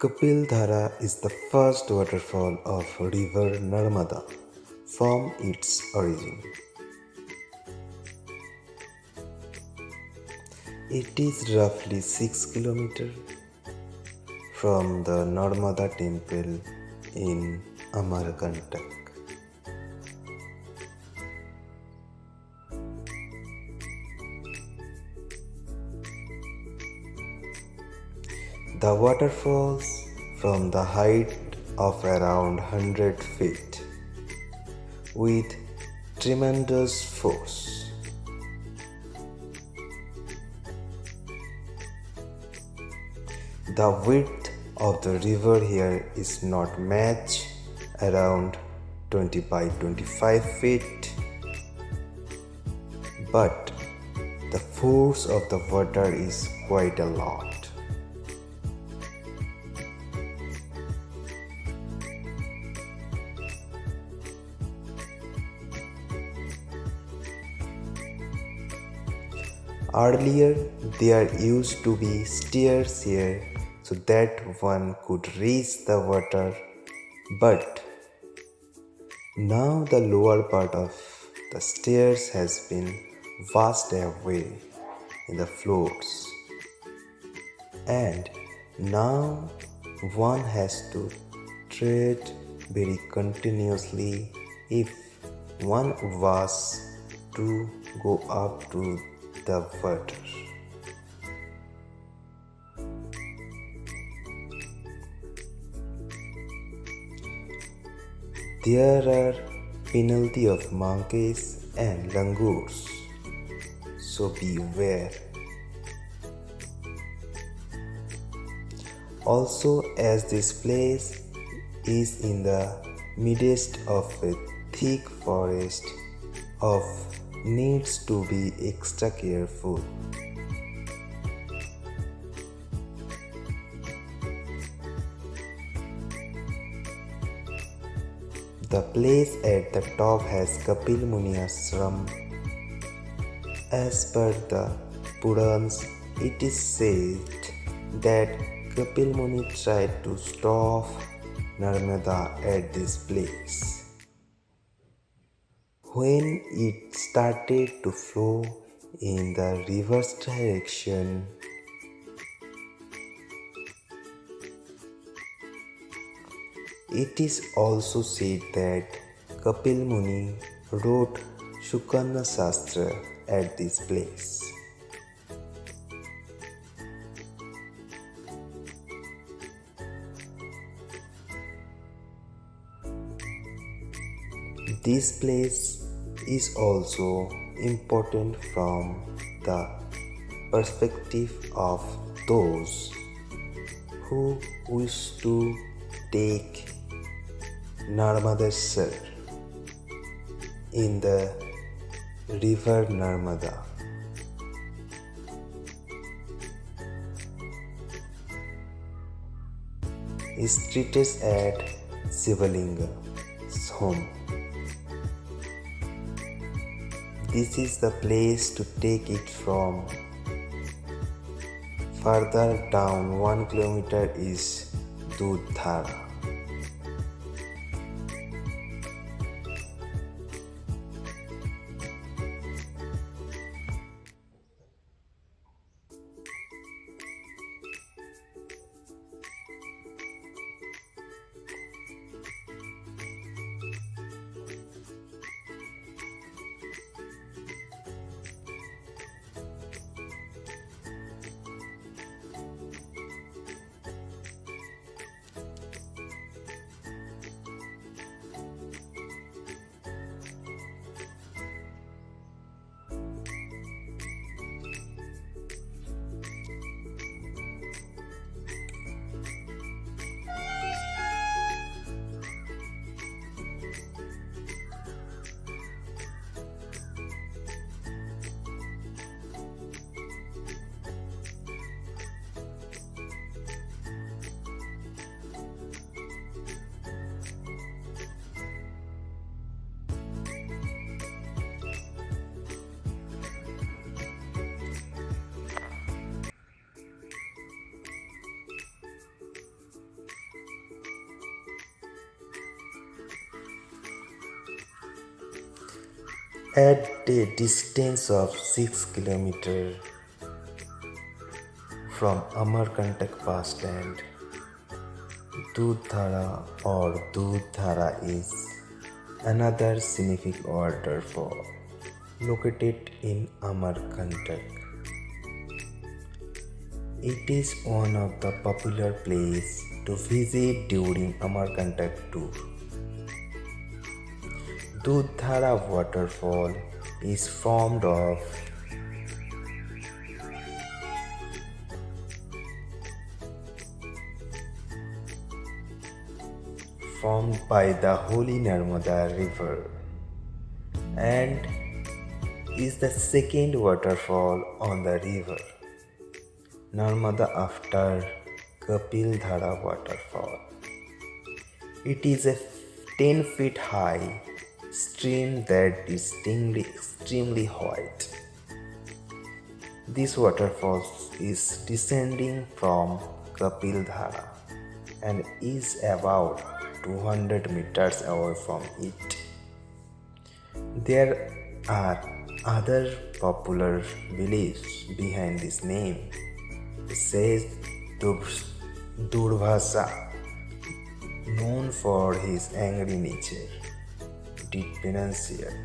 Kapil Dhara is the first waterfall of river Narmada from its origin. It is roughly 6 km from the Narmada temple in Amarkantak. The water falls from the height of around 100 feet with tremendous force. The width of the river here is not much, around 20 by 25 feet, but the force of the water is quite a lot. Earlier, there used to be stairs here so that one could reach the water, but now the lower part of the stairs has been washed away in the floors, and now one has to tread very continuously if one was to go up to the water. There are penalty of monkeys and langurs, so beware. Also, as this place is in the midst of a thick forest of needs to be extra careful. The place at the top has Kapil Muni Ashram. As per the Purans, it is said that Kapil Muni tried to stop Narmada at this place. When it started to flow in the reverse direction, it is also said that Kapil Muni wrote Sukarna Shastra at this place. This place is also important from the perspective of those who wish to take Narmadeshwar in the river Narmada. Is treated at Shivalinga's home. This is the place to take it from. Further down 1 kilometer is doodh dhara. At a distance of 6 kilometers from Amarkantak bus stand, dhara or dhara is another scenic waterfall located in Amarkantak. It is one of the popular places to visit during Amarkantak tour. Dhara waterfall is formed by the holy Narmada river and is the second waterfall on the river Narmada after Kapil Dhara waterfall. It is a 10 feet high stream that is extremely white. This waterfall is descending from Kapil Dhara and is about 200 meters away from it. There are other popular beliefs behind this name. It says doodh, known for his angry nature, did penance here.